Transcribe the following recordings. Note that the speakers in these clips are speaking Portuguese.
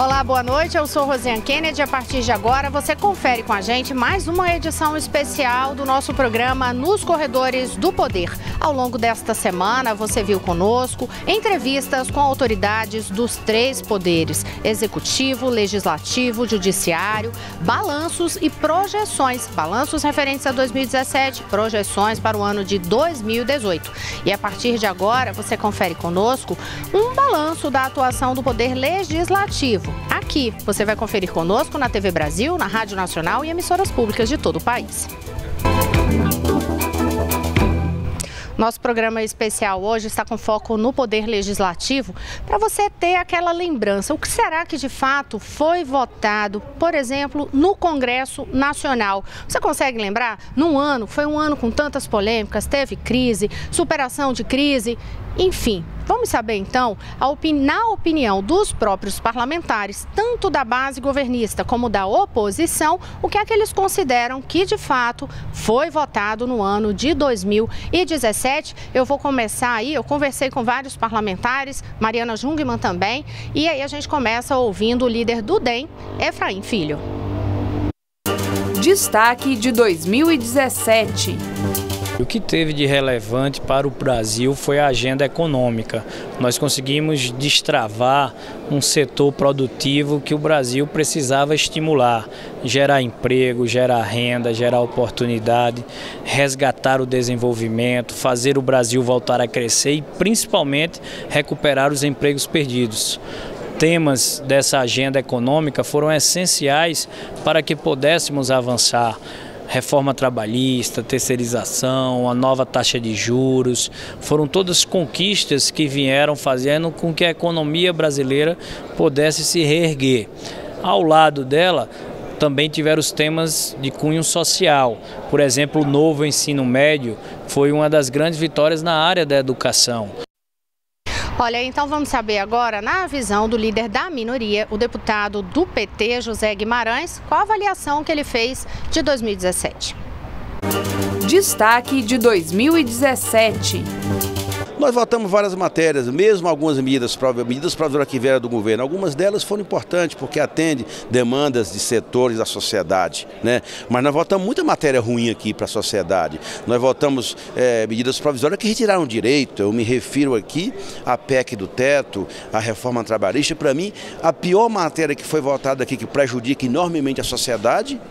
Olá, boa noite, eu sou Rosiane Kennedy. A partir de agora você confere com a gente mais uma edição especial do nosso programa Nos Corredores do Poder. Ao longo desta semana você viu conosco entrevistas com autoridades dos três poderes: executivo, legislativo, judiciário, balanços e projeções. Balanços referentes a 2017, projeções para o ano de 2018. E a partir de agora você confere conosco um balanço da atuação do Poder Legislativo. Aqui você vai conferir conosco na TV Brasil, na Rádio Nacional e emissoras públicas de todo o país. Nosso programa especial hoje está com foco no Poder Legislativo, para você ter aquela lembrança. O que será que de fato foi votado, por exemplo, no Congresso Nacional? Você consegue lembrar? Foi um ano com tantas polêmicas, teve crise, superação de crise, enfim. Vamos saber então, na opinião dos próprios parlamentares, tanto da base governista como da oposição, o que é que eles consideram que de fato foi votado no ano de 2017. Eu vou começar aí, eu conversei com vários parlamentares, Mariana Jungmann também, e aí a gente começa ouvindo o líder do DEM, Efraim Filho. Destaque de 2017. O que teve de relevante para o Brasil foi a agenda econômica. Nós conseguimos destravar um setor produtivo que o Brasil precisava estimular, gerar emprego, gerar renda, gerar oportunidade, resgatar o desenvolvimento, fazer o Brasil voltar a crescer e principalmente recuperar os empregos perdidos. Temas dessa agenda econômica foram essenciais para que pudéssemos avançar. Reforma trabalhista, terceirização, a nova taxa de juros, foram todas conquistas que vieram fazendo com que a economia brasileira pudesse se reerguer. Ao lado dela, também tiveram os temas de cunho social. Por exemplo, o novo ensino médio foi uma das grandes vitórias na área da educação. Olha, então vamos saber agora, na visão do líder da minoria, o deputado do PT, José Guimarães, qual a avaliação que ele fez de 2017. Destaque de 2017. Nós votamos várias matérias, mesmo algumas medidas provisórias que vieram do governo. Algumas delas foram importantes porque atendem demandas de setores da sociedade, né? Mas nós votamos muita matéria ruim aqui para a sociedade. Nós votamos medidas provisórias que retiraram direito. Eu me refiro aqui à PEC do teto, à reforma trabalhista. Para mim, a pior matéria que foi votada aqui, que prejudica enormemente a sociedade,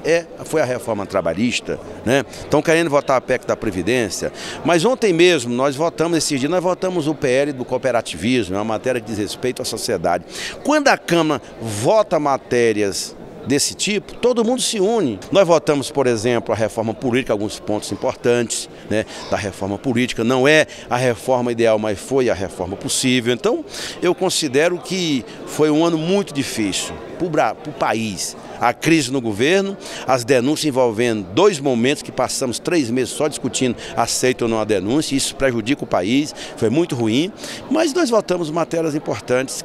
foi a reforma trabalhista, né? Estão querendo votar a PEC da Previdência. Mas ontem mesmo, nós votamos, esses dias, nós votamos o PL do cooperativismo, é uma matéria que diz respeito à sociedade. Quando a Câmara vota matérias desse tipo, todo mundo se une. Nós votamos, por exemplo, a reforma política, alguns pontos importantes, né, da reforma política. Não é a reforma ideal, mas foi a reforma possível. Então, eu considero que foi um ano muito difícil para o país. A crise no governo, as denúncias envolvendo dois momentos que passamos 3 meses só discutindo aceito ou não a denúncia, isso prejudica o país, foi muito ruim, mas nós votamos matérias importantes.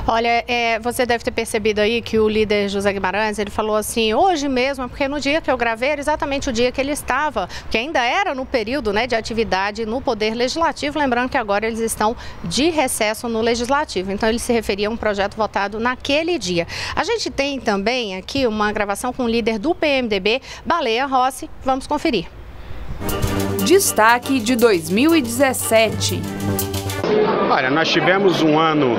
Olha, você deve ter percebido aí que o líder José Guimarães, ele falou assim, hoje mesmo, porque no dia que eu gravei era exatamente o dia que ele estava, que ainda era no período, né, de atividade no Poder Legislativo, lembrando que agora eles estão de recesso no Legislativo, então ele se referia a um projeto votado naquele dia. A gente tem também aqui uma gravação com o líder do PMDB, Baleia Rossi, vamos conferir. Destaque de 2017. Olha, nós tivemos um ano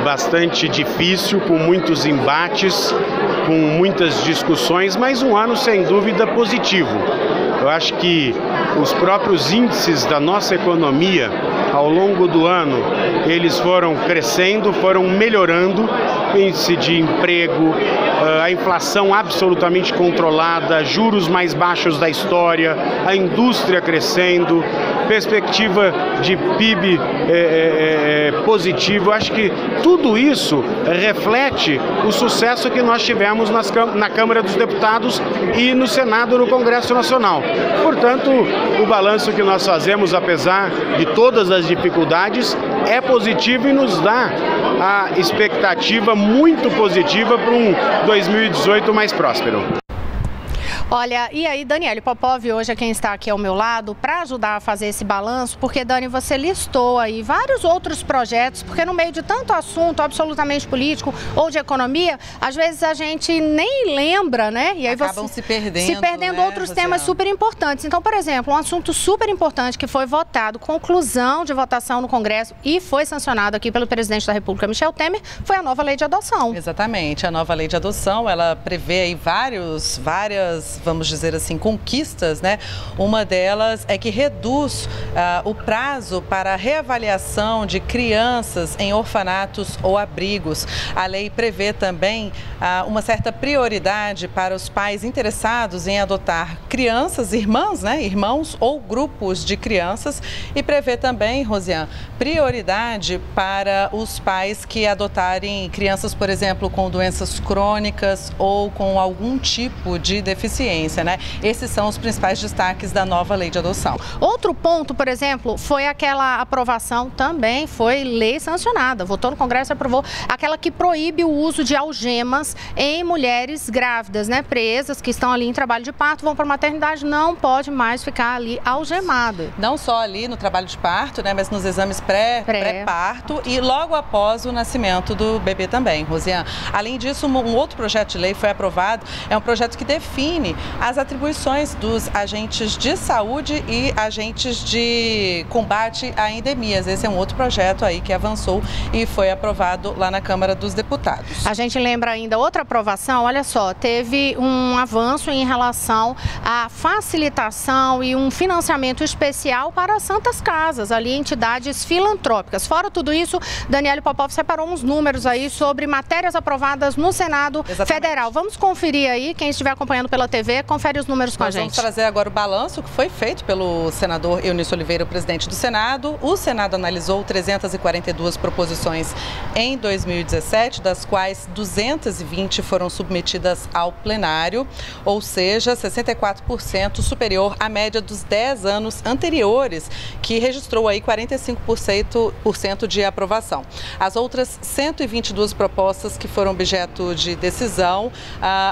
bastante difícil, com muitos embates, com muitas discussões, mas um ano sem dúvida positivo. Eu acho que os próprios índices da nossa economia, ao longo do ano, eles foram crescendo, foram melhorando, índice de emprego, a inflação absolutamente controlada, juros mais baixos da história, a indústria crescendo, perspectiva de PIB positivo. Eu acho que tudo isso reflete o sucesso que nós tivemos na Câmara dos Deputados e no Senado, no Congresso Nacional. Portanto, o balanço que nós fazemos, apesar de todas as dificuldades, é positivo e nos dá a expectativa muito positiva para um 2018 mais próspero. Olha, e aí, Daniele Popov hoje é quem está aqui ao meu lado para ajudar a fazer esse balanço, porque, Dani, você listou aí vários outros projetos, porque no meio de tanto assunto absolutamente político ou de economia, às vezes a gente nem lembra, né? E aí acabam se perdendo, né, outros temas super importantes. Então, por exemplo, um assunto super importante que foi votado, conclusão de votação no Congresso e foi sancionado aqui pelo presidente da República, Michel Temer, foi a nova lei de adoção. Exatamente, a nova lei de adoção, ela prevê aí várias, vamos dizer assim, conquistas, né? Uma delas é que reduz o prazo para a reavaliação de crianças em orfanatos ou abrigos. A lei prevê também uma certa prioridade para os pais interessados em adotar crianças, irmãs, né? Irmãos ou grupos de crianças, e prevê também, Rosiane, prioridade para os pais que adotarem crianças, por exemplo, com doenças crônicas ou com algum tipo de deficiência, né? Esses são os principais destaques da nova lei de adoção. Outro ponto, por exemplo, foi aquela aprovação, também foi lei sancionada, votou no Congresso e aprovou, aquela que proíbe o uso de algemas em mulheres grávidas, né? Presas que estão ali em trabalho de parto, vão para a maternidade, não pode mais ficar ali algemada. Não só ali no trabalho de parto, né? Mas nos exames pré-parto e logo após o nascimento do bebê também, Rosiane. Além disso, um outro projeto de lei foi aprovado, é um projeto que define as atribuições dos agentes de saúde e agentes de combate a endemias. Esse é um outro projeto aí que avançou e foi aprovado lá na Câmara dos Deputados. A gente lembra ainda outra aprovação, olha só, teve um avanço em relação à facilitação e um financiamento especial para as santas casas, ali entidades filantrópicas. Fora tudo isso, Daniele Popov separou uns números aí sobre matérias aprovadas no Senado Federal. Vamos conferir aí, quem estiver acompanhando pela TV, confere os números com a gente. Vamos trazer agora o balanço que foi feito pelo senador Eunício Oliveira, o presidente do Senado. O Senado analisou 342 proposições em 2017, das quais 220 foram submetidas ao plenário, ou seja, 64% superior à média dos 10 anos anteriores, que registrou aí 45% de aprovação. As outras 122 propostas que foram objeto de decisão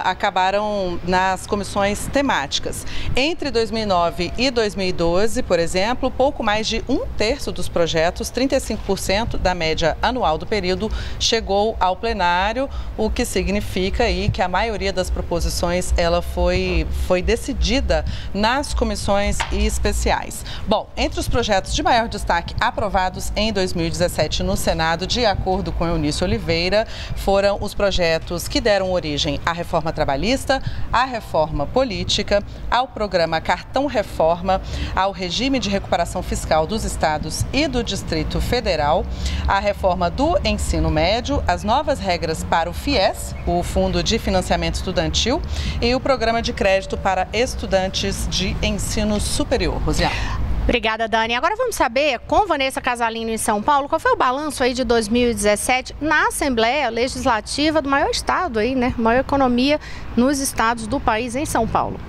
acabaram nas comissões temáticas. Entre 2009 e 2012, por exemplo, pouco mais de 1/3 dos projetos, 35% da média anual do período, chegou ao plenário, o que significa aí que a maioria das proposições ela foi decidida nas comissões especiais. Bom, entre os projetos de maior destaque aprovados em 2017 no Senado, de acordo com Eunício Oliveira, foram os projetos que deram origem à reforma trabalhista, à reforma política, ao programa Cartão Reforma, ao regime de recuperação fiscal dos estados e do Distrito Federal, à reforma do ensino médio, as novas regras para o FIES, o Fundo de Financiamento Estudantil, e o programa de crédito para estudantes de ensino superior. Rosiane. Obrigada, Dani. Agora vamos saber, com Vanessa Casalino em São Paulo, qual foi o balanço aí de 2017 na Assembleia Legislativa do maior estado aí, né? Maior economia nos estados do país, em São Paulo.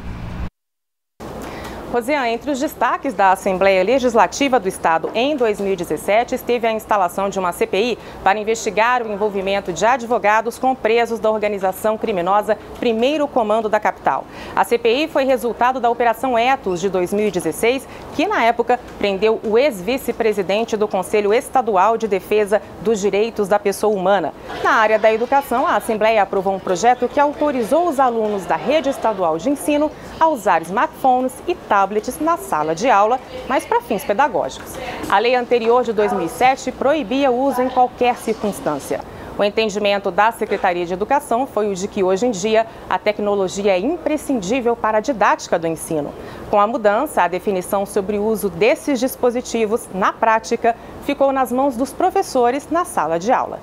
Rosiane, entre os destaques da Assembleia Legislativa do Estado em 2017, esteve a instalação de uma CPI para investigar o envolvimento de advogados com presos da organização criminosa Primeiro Comando da capital. A CPI foi resultado da Operação Etos de 2016, que na época prendeu o ex-vice-presidente do Conselho Estadual de Defesa dos Direitos da Pessoa Humana. Na área da educação, a Assembleia aprovou um projeto que autorizou os alunos da rede estadual de ensino a usar smartphones e tablets na sala de aula, mas para fins pedagógicos. A lei anterior de 2007 proibia o uso em qualquer circunstância. O entendimento da Secretaria de Educação foi o de que, hoje em dia, a tecnologia é imprescindível para a didática do ensino. Com a mudança, a definição sobre o uso desses dispositivos, na prática, ficou nas mãos dos professores na sala de aula.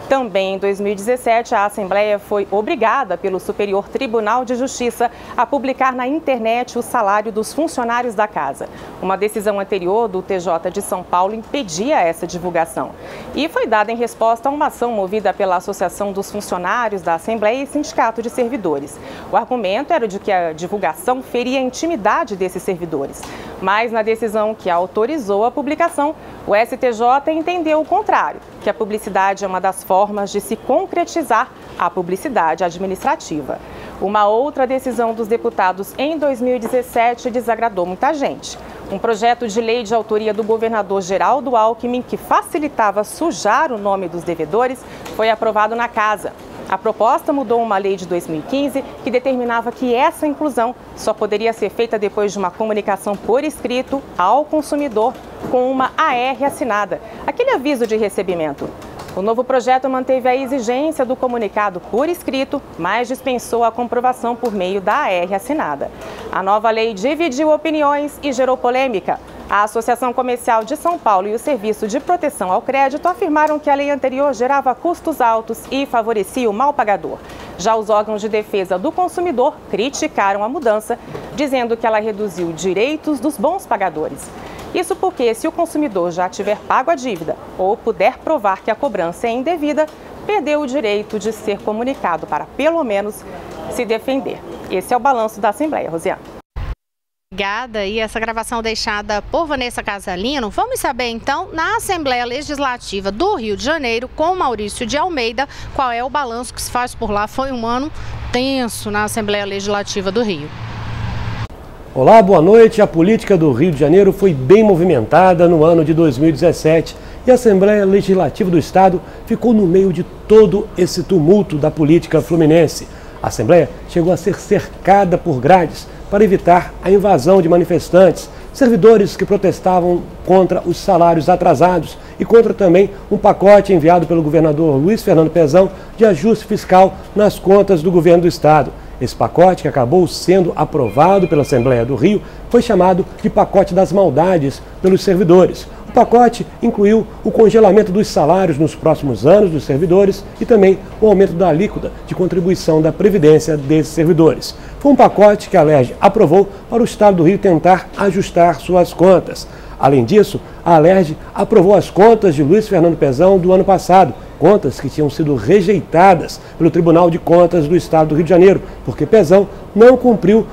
Também em 2017, a Assembleia foi obrigada pelo Superior Tribunal de Justiça a publicar na internet o salário dos funcionários da casa. Uma decisão anterior do TJ de São Paulo impedia essa divulgação. E foi dada em resposta a uma ação movida pela Associação dos Funcionários da Assembleia e Sindicato de Servidores. O argumento era de que a divulgação feria a intimidade desses servidores. Mas na decisão que autorizou a publicação, o STJ entendeu o contrário, que a publicidade é uma das formas de se concretizar a publicidade administrativa. Uma outra decisão dos deputados em 2017 desagradou muita gente. Um projeto de lei de autoria do governador Geraldo Alckmin, que facilitava sujar o nome dos devedores, foi aprovado na casa. A proposta mudou uma lei de 2015 que determinava que essa inclusão só poderia ser feita depois de uma comunicação por escrito ao consumidor com uma AR assinada, aquele aviso de recebimento. O novo projeto manteve a exigência do comunicado por escrito, mas dispensou a comprovação por meio da AR assinada. A nova lei dividiu opiniões e gerou polêmica. A Associação Comercial de São Paulo e o Serviço de Proteção ao Crédito afirmaram que a lei anterior gerava custos altos e favorecia o mal pagador. Já os órgãos de defesa do consumidor criticaram a mudança, dizendo que ela reduziu direitos dos bons pagadores. Isso porque, se o consumidor já tiver pago a dívida ou puder provar que a cobrança é indevida, perdeu o direito de ser comunicado para, pelo menos, se defender. Esse é o balanço da Assembleia, Rosiane. Obrigada. E essa gravação deixada por Vanessa Casalino. Vamos saber então, na Assembleia Legislativa do Rio de Janeiro, com Maurício de Almeida, qual é o balanço que se faz por lá. Foi um ano tenso na Assembleia Legislativa do Rio. Olá, boa noite. A política do Rio de Janeiro foi bem movimentada no ano de 2017 e a Assembleia Legislativa do Estado ficou no meio de todo esse tumulto da política fluminense. A Assembleia chegou a ser cercada por grades para evitar a invasão de manifestantes, servidores que protestavam contra os salários atrasados e contra também um pacote enviado pelo governador Luiz Fernando Pezão de ajuste fiscal nas contas do governo do Estado. Esse pacote, que acabou sendo aprovado pela Assembleia do Rio, foi chamado de pacote das maldades pelos servidores. O pacote incluiu o congelamento dos salários nos próximos anos dos servidores e também o aumento da alíquota de contribuição da Previdência desses servidores. Foi um pacote que a Alerj aprovou para o Estado do Rio tentar ajustar suas contas. Além disso, a Alerj aprovou as contas de Luiz Fernando Pezão do ano passado, contas que tinham sido rejeitadas pelo Tribunal de Contas do Estado do Rio de Janeiro, porque Pezão não cumpriu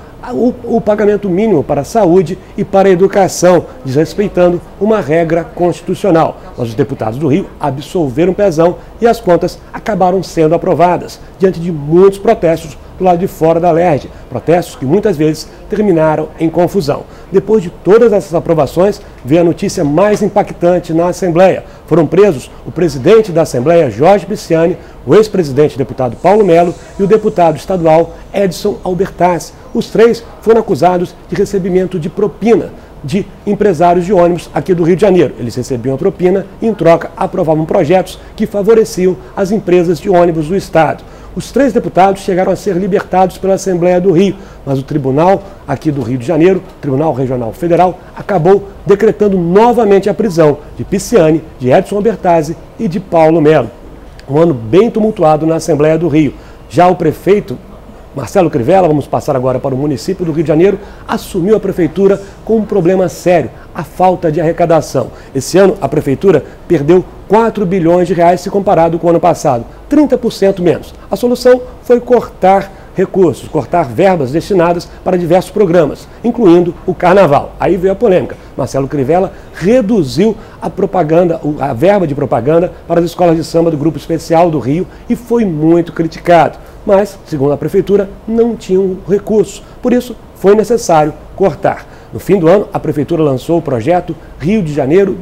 o pagamento mínimo para a saúde e para a educação, desrespeitando uma regra constitucional. Mas os deputados do Rio absolveram Pezão e as contas acabaram sendo aprovadas, diante de muitos protestos do lado de fora da Alerj, protestos que muitas vezes terminaram em confusão. Depois de todas essas aprovações, veio a notícia mais impactante na Assembleia. Foram presos o presidente da Assembleia, Jorge Pisciani, o ex-presidente deputado Paulo Melo e o deputado estadual Edson Albertassi. Os três foram acusados de recebimento de propina de empresários de ônibus aqui do Rio de Janeiro. Eles recebiam a propina e, em troca, aprovavam projetos que favoreciam as empresas de ônibus do Estado. Os três deputados chegaram a ser libertados pela Assembleia do Rio, mas o tribunal aqui do Rio de Janeiro, o Tribunal Regional Federal, acabou decretando novamente a prisão de Pisciani, de Edson Albertassi e de Paulo Melo. Um ano bem tumultuado na Assembleia do Rio. Já o prefeito Marcelo Crivella, vamos passar agora para o município do Rio de Janeiro, assumiu a prefeitura com um problema sério, a falta de arrecadação. Esse ano a prefeitura perdeu 4 bilhões de reais se comparado com o ano passado, 30% menos. A solução foi cortar recursos, cortar verbas destinadas para diversos programas, incluindo o Carnaval. Aí veio a polêmica. Marcelo Crivella reduziu a verba de propaganda para as escolas de samba do Grupo Especial do Rio e foi muito criticado. Mas, segundo a prefeitura, não tinham recursos. Por isso, foi necessário cortar. No fim do ano, a prefeitura lançou o projeto Rio de Janeiro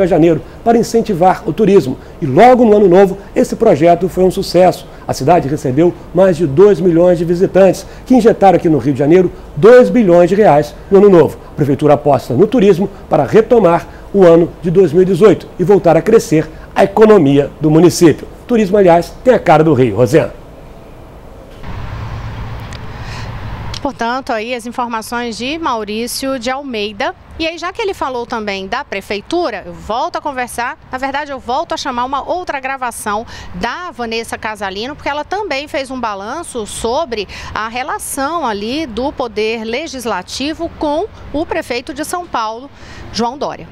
a Janeiro, para incentivar o turismo. E logo no ano novo, esse projeto foi um sucesso. A cidade recebeu mais de 2 milhões de visitantes, que injetaram aqui no Rio de Janeiro 2 bilhões de reais no ano novo. A prefeitura aposta no turismo para retomar o ano de 2018 e voltar a crescer a economia do município. Turismo, aliás, tem a cara do Rio. Rosiane. Portanto, aí as informações de Maurício de Almeida. E aí, já que ele falou também da prefeitura, eu volto a conversar, na verdade eu volto a chamar uma outra gravação da Vanessa Casalino, porque ela também fez um balanço sobre a relação ali do Poder Legislativo com o prefeito de São Paulo, João Dória.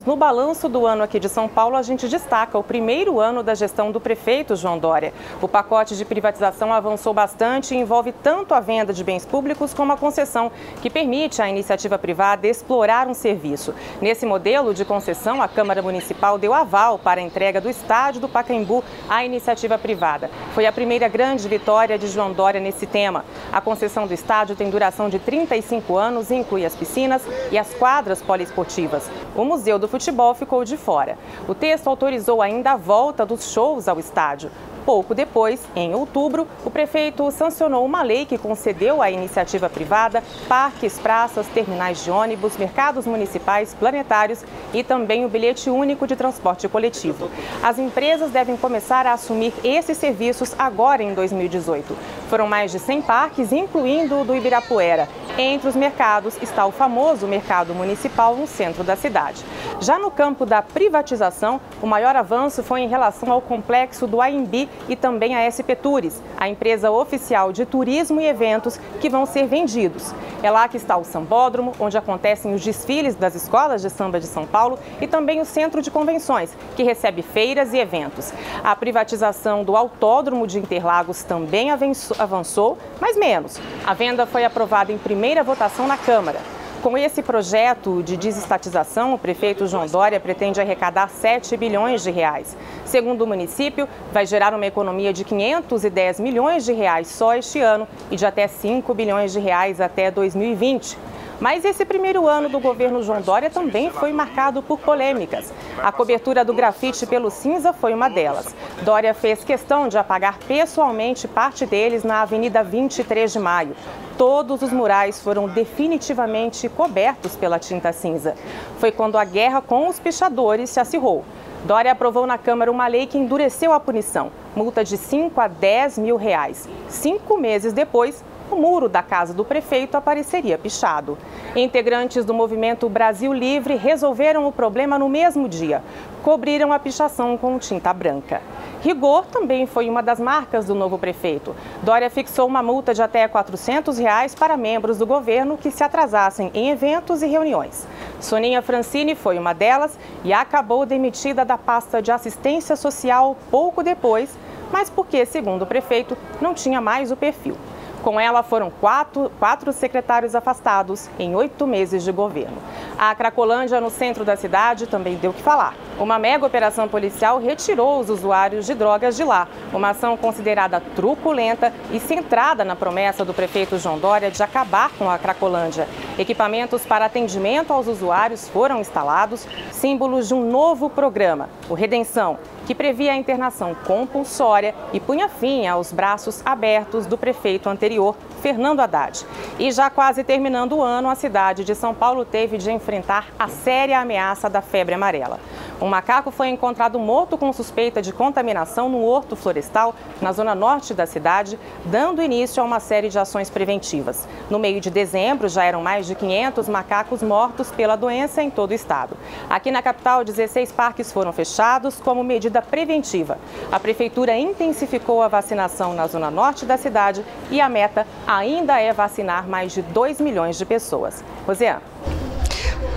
No balanço do ano aqui de São Paulo, a gente destaca o primeiro ano da gestão do prefeito João Dória. O pacote de privatização avançou bastante e envolve tanto a venda de bens públicos como a concessão, que permite à iniciativa privada explorar um serviço. Nesse modelo de concessão, a Câmara Municipal deu aval para a entrega do estádio do Pacaembu à iniciativa privada. Foi a primeira grande vitória de João Dória nesse tema. A concessão do estádio tem duração de 35 anos e inclui as piscinas e as quadras poliesportivas. O Museu do Futebol ficou de fora. O texto autorizou ainda a volta dos shows ao estádio. Pouco depois, em outubro, o prefeito sancionou uma lei que concedeu à iniciativa privada parques, praças, terminais de ônibus, mercados municipais, planetários e também o bilhete único de transporte coletivo. As empresas devem começar a assumir esses serviços agora em 2018. Foram mais de 100 parques, incluindo o do Ibirapuera. Entre os mercados está o famoso mercado municipal no centro da cidade. Já no campo da privatização, o maior avanço foi em relação ao complexo do AMB e também a SP Tours, a empresa oficial de turismo e eventos que vão ser vendidos. É lá que está o Sambódromo, onde acontecem os desfiles das escolas de samba de São Paulo, e também o Centro de Convenções, que recebe feiras e eventos. A privatização do Autódromo de Interlagos também avançou, mas menos. A venda foi aprovada em primeira votação na Câmara. Com esse projeto de desestatização, o prefeito João Dória pretende arrecadar 7 bilhões de reais. Segundo o município, vai gerar uma economia de 510 milhões de reais só este ano e de até 5 bilhões de reais até 2020. Mas esse primeiro ano do governo João Dória também foi marcado por polêmicas. A cobertura do grafite pelo cinza foi uma delas. Dória fez questão de apagar pessoalmente parte deles na Avenida 23 de Maio. Todos os murais foram definitivamente cobertos pela tinta cinza. Foi quando a guerra com os pichadores se acirrou. Dória aprovou na Câmara uma lei que endureceu a punição, multa de 5 a 10 mil reais. 5 meses depois, o muro da casa do prefeito apareceria pichado. Integrantes do movimento Brasil Livre resolveram o problema no mesmo dia. Cobriram a pichação com tinta branca. Rigor também foi uma das marcas do novo prefeito. Dória fixou uma multa de até R$ 400 para membros do governo que se atrasassem em eventos e reuniões. Soninha Francini foi uma delas e acabou demitida da pasta de assistência social pouco depois, mas porque, segundo o prefeito, não tinha mais o perfil. Com ela foram quatro secretários afastados em 8 meses de governo. A Cracolândia, no centro da cidade, também deu o que falar. Uma mega operação policial retirou os usuários de drogas de lá. Uma ação considerada truculenta e centrada na promessa do prefeito João Dória de acabar com a Cracolândia. Equipamentos para atendimento aos usuários foram instalados, símbolos de um novo programa, o Redenção, que previa a internação compulsória e punha fim aos braços abertos do prefeito anterior, Fernando Haddad. E já quase terminando o ano, a cidade de São Paulo teve de enfrentar a séria ameaça da febre amarela. Um macaco foi encontrado morto com suspeita de contaminação no horto florestal, na zona norte da cidade, dando início a uma série de ações preventivas. No meio de dezembro, já eram mais de 500 macacos mortos pela doença em todo o estado. Aqui na capital, 16 parques foram fechados como medida preventiva. A prefeitura intensificou a vacinação na zona norte da cidade e a meta ainda é vacinar mais de 2 milhões de pessoas. Rosiane.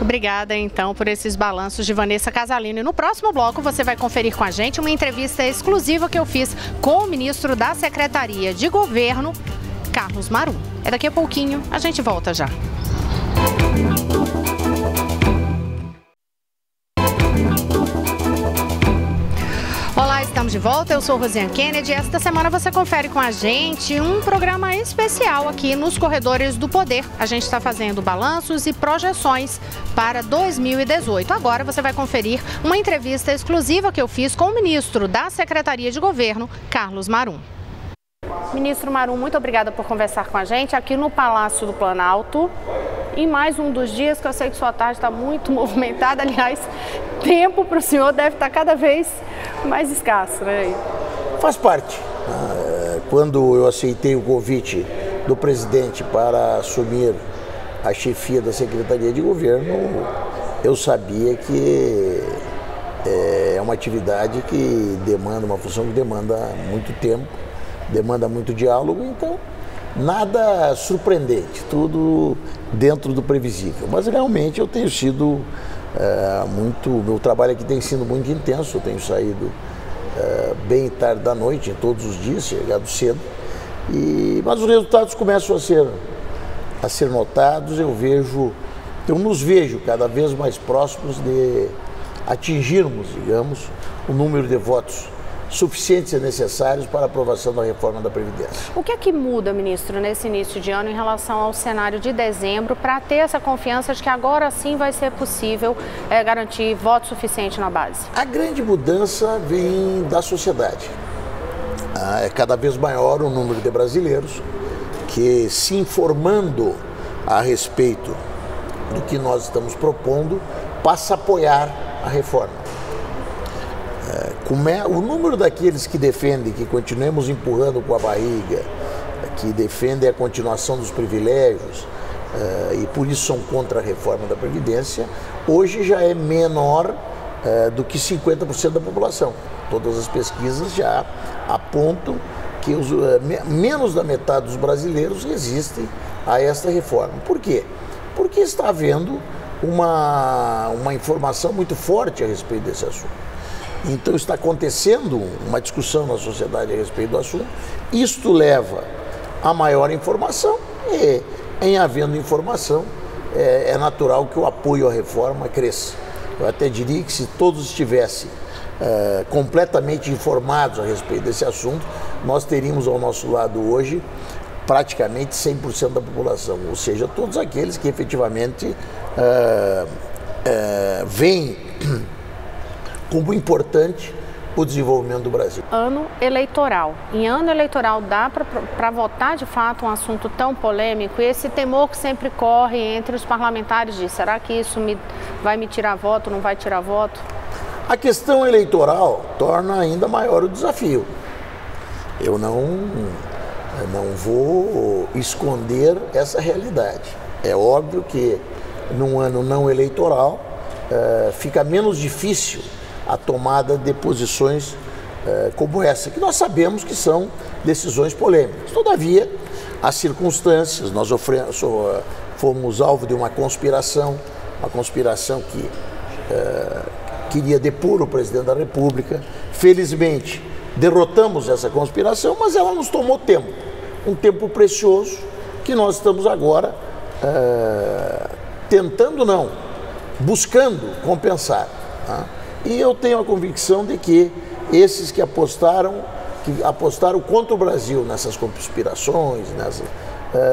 Obrigada, então, por esses balanços de Vanessa Casalino. E no próximo bloco você vai conferir com a gente uma entrevista exclusiva que eu fiz com o ministro da Secretaria de Governo, Carlos Marum. É daqui a pouquinho, a gente volta já. Olá, estamos de volta. Eu sou Rosiane Kennedy. Esta semana você confere com a gente um programa especial aqui nos Corredores do Poder. A gente está fazendo balanços e projeções para 2018. Agora você vai conferir uma entrevista exclusiva que eu fiz com o ministro da Secretaria de Governo, Carlos Marum. Ministro Marum, muito obrigada por conversar com a gente aqui no Palácio do Planalto. Em mais um dos dias que eu sei que sua tarde está muito movimentada. Aliás, tempo para o senhor deve estar cada vez mais escasso, né? Faz parte. Quando eu aceitei o convite do presidente para assumir a chefia da Secretaria de Governo, eu sabia que é uma atividade que demanda, uma função que demanda muito tempo, demanda muito diálogo, então nada surpreendente, tudo dentro do previsível. Mas realmente eu tenho sido meu trabalho aqui tem sido muito intenso, eu tenho saído bem tarde da noite, em todos os dias, chegado cedo, mas os resultados começam a ser notados. Eu nos vejo cada vez mais próximos de atingirmos, digamos, o número de votos suficientes e necessários para a aprovação da reforma da Previdência. O que é que muda, ministro, nesse início de ano em relação ao cenário de dezembro para ter essa confiança de que agora sim vai ser possível garantir voto suficiente na base? A grande mudança vem da sociedade. É cada vez maior o número de brasileiros que, se informando a respeito do que nós estamos propondo, passa a apoiar a reforma. O número daqueles que defendem que continuemos empurrando com a barriga, que defendem a continuação dos privilégios e por isso são contra a reforma da Previdência, hoje já é menor do que 50% da população. Todas as pesquisas já apontam que menos da metade dos brasileiros resistem a esta reforma. Por quê? Porque está havendo uma informação muito forte a respeito desse assunto. Então está acontecendo uma discussão na sociedade a respeito do assunto. Isto leva a maior informação e, em havendo informação, é natural que o apoio à reforma cresça. Eu até diria que se todos estivessem completamente informados a respeito desse assunto, nós teríamos ao nosso lado hoje praticamente 100% da população, ou seja, todos aqueles que efetivamente veem como importante o desenvolvimento do Brasil. Ano eleitoral. Em ano eleitoral dá para votar de fato um assunto tão polêmico e esse temor que sempre corre entre os parlamentares de será que isso vai me tirar voto, não vai tirar voto? A questão eleitoral torna ainda maior o desafio. Eu não vou esconder essa realidade. É óbvio que num ano não eleitoral fica menos difícil a tomada de posições como essa, que nós sabemos que são decisões polêmicas. Todavia, as circunstâncias, nós fomos alvo de uma conspiração que queria depor o presidente da República. Felizmente, derrotamos essa conspiração, mas ela nos tomou tempo, um tempo precioso que nós estamos agora buscando compensar. Tá? E eu tenho a convicção de que esses que apostaram contra o Brasil nessas conspirações,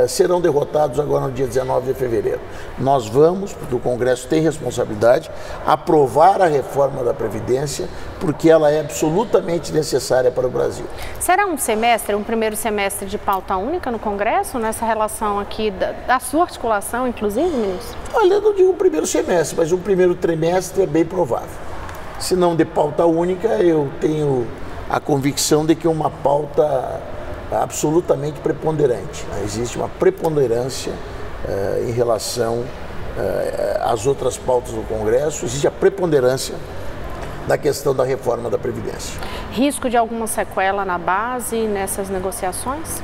serão derrotados agora no dia 19 de fevereiro. Nós vamos, porque o Congresso tem responsabilidade, aprovar a reforma da Previdência, porque ela é absolutamente necessária para o Brasil. Será um primeiro semestre de pauta única no Congresso, nessa relação aqui da sua articulação, inclusive, ministro? Olha, eu não digo um primeiro semestre, mas um primeiro trimestre é bem provável. Se não de pauta única, eu tenho a convicção de que é uma pauta absolutamente preponderante. Existe uma preponderância em relação às outras pautas do Congresso, existe a preponderância da questão da reforma da Previdência. Risco de alguma sequela na base, nessas negociações?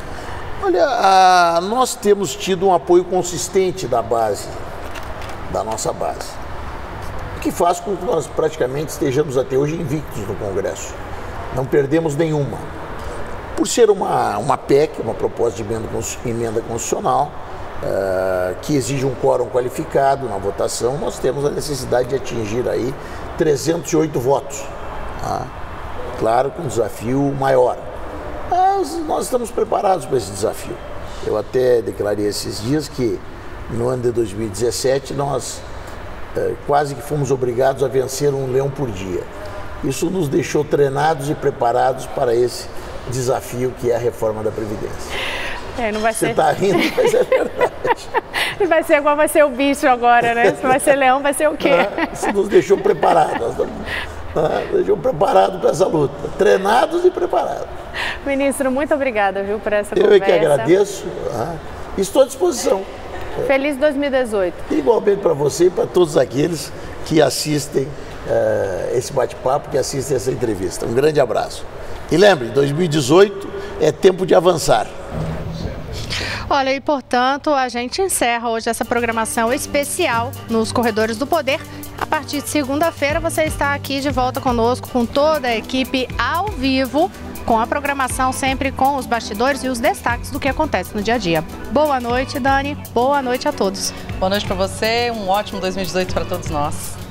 Olha, nós temos tido um apoio consistente da nossa base, o que faz com que nós praticamente estejamos até hoje invictos no Congresso. Não perdemos nenhuma. Por ser uma PEC, uma proposta de emenda constitucional, que exige um quórum qualificado na votação, nós temos a necessidade de atingir aí 308 votos. Tá? Claro, com um desafio maior. Mas nós estamos preparados para esse desafio. Eu até declarei esses dias que no ano de 2017 nós quase que fomos obrigados a vencer um leão por dia. Isso nos deixou treinados e preparados para esse desafio que é a reforma da Previdência. Não vai ser... Você está rindo, mas é verdade. Vai ser igual vai ser o bicho agora, né? Se vai ser leão, vai ser o quê? Isso nos deixou preparados. Nos deixou preparados para essa luta. Treinados e preparados. Ministro, muito obrigada, viu, por essa conversa. Eu que agradeço. Estou à disposição. Feliz 2018. Igualmente para você e para todos aqueles que assistem esse bate-papo, que assistem essa entrevista. Um grande abraço. E lembre, 2018 é tempo de avançar. Olha, e portanto, a gente encerra hoje essa programação especial nos Corredores do Poder. A partir de segunda-feira você está aqui de volta conosco com toda a equipe ao vivo, com a programação sempre com os bastidores e os destaques do que acontece no dia a dia. Boa noite, Dani. Boa noite a todos. Boa noite para você. Um ótimo 2018 para todos nós.